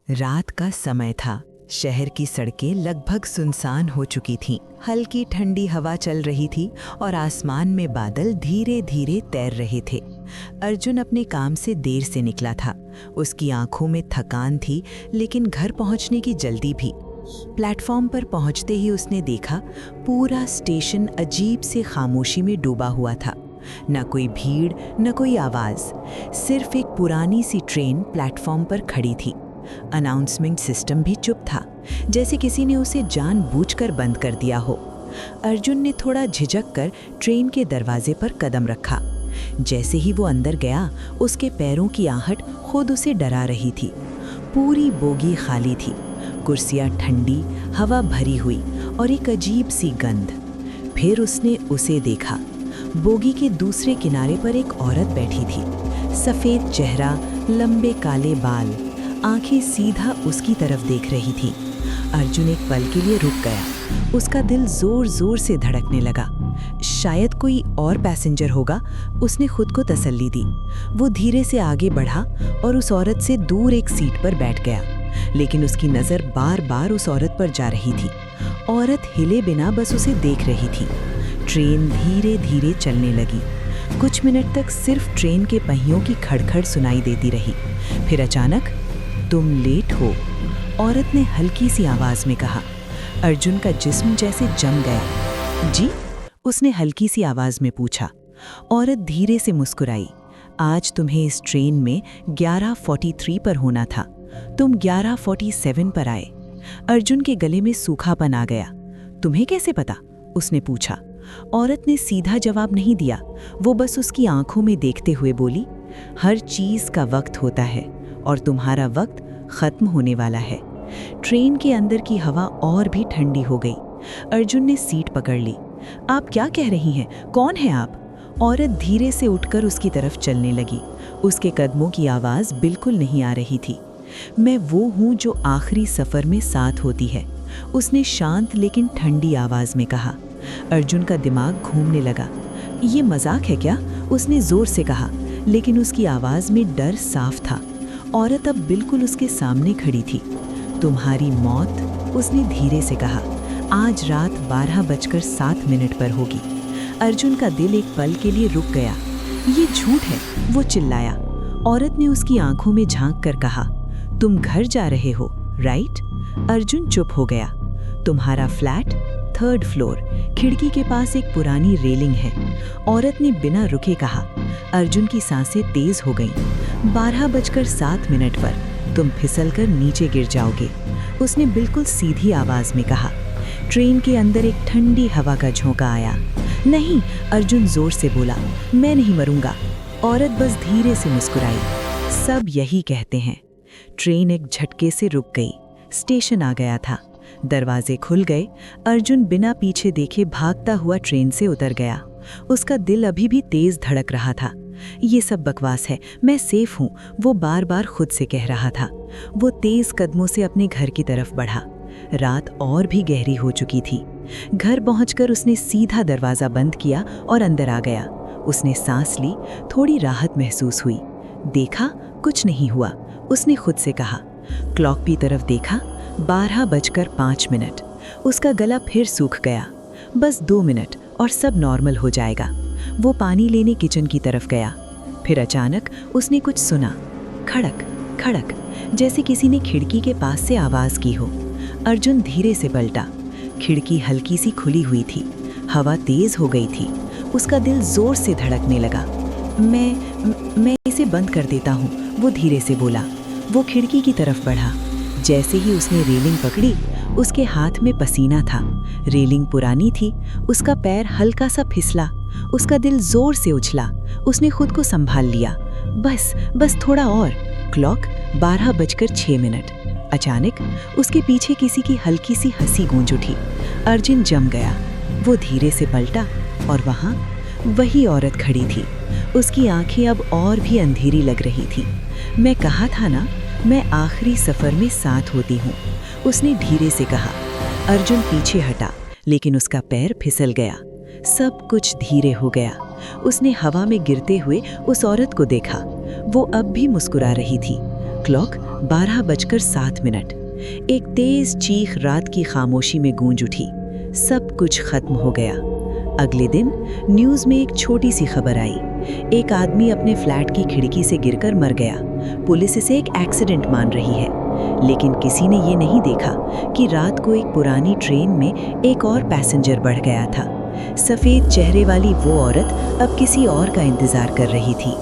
रात का समय था। शहर की सड़कें लगभग सुनसान हो चुकी थीं। हल्की ठंडी हवा चल रही थी और आसमान में बादल धीरे धीरे तैर रहे थे। अर्जुन अपने काम से देर से निकला था। उसकी आंखों में थकान थी, लेकिन घर पहुंचने की जल्दी भी। प्लेटफॉर्म पर पहुंचते ही उसने देखा, पूरा स्टेशन अजीब से खामोशी में डूबा हुआ था। न कोई भीड़, न कोई आवाज़, सिर्फ एक पुरानी सी ट्रेन प्लेटफॉर्म पर खड़ी थी। अनाउंसमेंट सिस्टम भी चुप था, जैसे किसी ने उसे जानबूझकर बंद कर दिया हो। अर्जुन ने थोड़ा झिझक कर ट्रेन के दरवाजे पर कदम रखा। जैसे ही वो अंदर गया, उसके पैरों की आहट खुद उसे डरा रही थी। पूरी बोगी खाली थी, कुर्सियां ठंडी, हवा भरी हुई और एक अजीब सी गंध। फिर उसने उसे देखा। बोगी के दूसरे किनारे पर एक औरत बैठी थी। सफ़ेद चेहरा, लंबे काले बाल, आंखें सीधा उसकी तरफ देख रही थी। अर्जुन एक पल के लिए रुक गया। उसका दिल जोर जोर से धड़कने लगा। शायद कोई और पैसेंजर होगा, उसने खुद को तसल्ली दी। वो धीरे से आगे बढ़ा और उस औरत से दूर एक सीट पर बैठ गया, लेकिन उसकी नज़र बार बार उस औरत पर जा रही थी। औरत हिले बिना बस उसे देख रही थी। ट्रेन धीरे धीरे चलने लगी। कुछ मिनट तक सिर्फ ट्रेन के पहियों की खड़खड़ सुनाई देती रही। फिर अचानक, तुम लेट हो, औरत ने हल्की सी आवाज में कहा। अर्जुन का जिस्म जैसे जम गया। जी? उसने हल्की सी आवाज में पूछा। औरत धीरे से मुस्कुराई। आज तुम्हें इस ट्रेन में 11:43 पर होना था, तुम 11:47 पर आए। अर्जुन के गले में सूखापन आ गया। तुम्हें कैसे पता? उसने पूछा। औरत ने सीधा जवाब नहीं दिया। वो बस उसकी आंखों में देखते हुए बोली, हर चीज का वक्त होता है और तुम्हारा वक्त खत्म होने वाला है। ट्रेन के अंदर की हवा और भी ठंडी हो गई। अर्जुन ने सीट पकड़ ली। आप क्या कह रही हैं? कौन है आप? औरत धीरे से उठकर उसकी तरफ चलने लगी। उसके कदमों की आवाज बिल्कुल नहीं आ रही थी। मैं वो हूँ जो आखिरी सफर में साथ होती है, उसने शांत लेकिन ठंडी आवाज में कहा। अर्जुन का दिमाग घूमने लगा। ये मजाक है क्या? उसने जोर से कहा, लेकिन उसकी आवाज में डर साफ था। औरत अब बिल्कुल उसके सामने खड़ी थी। तुम्हारी मौत, उसने धीरे से कहा, आज रात 12:07 पर होगी। अर्जुन का दिल एक पल के लिए रुक गया। ये झूठ है, वो चिल्लाया। औरत ने उसकी आंखों में झांक कर कहा, तुम घर जा रहे हो, राइट? अर्जुन चुप हो गया। तुम्हारा फ्लैट 3rd फ्लोर, खिड़की के पास एक पुरानी रेलिंग है, औरत ने बिना रुके कहा। अर्जुन की सांसें तेज हो गईं। 12:07 पर तुम फिसलकर नीचे गिर जाओगे, उसने बिल्कुल सीधी आवाज में कहा। ट्रेन के अंदर एक ठंडी हवा का झोंका आया। नहीं, अर्जुन जोर से बोला, मैं नहीं मरूंगा। औरत बस धीरे से मुस्कुराई। सब यही कहते हैं। ट्रेन एक झटके से रुक गई। स्टेशन आ गया था। दरवाजे खुल गए। अर्जुन बिना पीछे देखे भागता हुआ ट्रेन से उतर गया। उसका दिल अभी भी तेज धड़क रहा था। ये सब बकवास है, मैं सेफ हूँ, वो बार बार खुद से कह रहा था। वो तेज कदमों से अपने घर की तरफ बढ़ा। रात और भी गहरी हो चुकी थी। घर पहुंचकर उसने सीधा दरवाजा बंद किया और अंदर आ गया। उसने सांस ली, थोड़ी राहत महसूस हुई। देखा, कुछ नहीं हुआ, उसने खुद से कहा। क्लॉक की तरफ देखा, 12:05। उसका गला फिर सूख गया। बस 2 मिनट और सब नॉर्मल हो जाएगा। वो पानी लेने किचन की तरफ गया। फिर अचानक उसने कुछ सुना, खड़क खड़क, जैसे किसी ने खिड़की के पास से आवाज की हो। अर्जुन धीरे से पलटा। खिड़की हल्की सी खुली हुई थी। हवा तेज हो गई थी। उसका दिल जोर से धड़कने लगा। मैं इसे बंद कर देता हूँ, वो धीरे से बोला। वो खिड़की की तरफ बढ़ा। जैसे ही उसने रेलिंग पकड़ी, उसके हाथ में पसीना था। रेलिंग पुरानी थी। उसका पैर हल्का सा फिसला। उसका दिल जोर से उछला। उसने खुद को संभाल लिया। बस थोड़ा और। क्लॉक 12:06। अचानक उसके पीछे किसी की हल्की सी हंसी गूंज उठी। अर्जुन जम गया। वो धीरे से पलटा और वहाँ वही औरत खड़ी थी। उसकी आंखें अब और भी अंधेरी लग रही थी। मैं कहा था ना, मैं आखिरी सफर में साथ होती हूँ, उसने धीरे से कहा। अर्जुन पीछे हटा, लेकिन उसका पैर फिसल गया। सब कुछ धीरे हो गया। उसने हवा में गिरते हुए उस औरत को देखा। वो अब भी मुस्कुरा रही थी। क्लॉक 12:07। एक तेज चीख रात की खामोशी में गूंज उठी। सब कुछ खत्म हो गया। अगले दिन न्यूज़ में एक छोटी सी खबर आई। एक आदमी अपने फ्लैट की खिड़की से गिरकर मर गया। पुलिस इसे एक एक्सीडेंट मान रही है, लेकिन किसी ने ये नहीं देखा कि रात को एक पुरानी ट्रेन में एक और पैसेंजर बढ़ गया था। सफ़ेद चेहरे वाली वो औरत अब किसी और का इंतज़ार कर रही थी।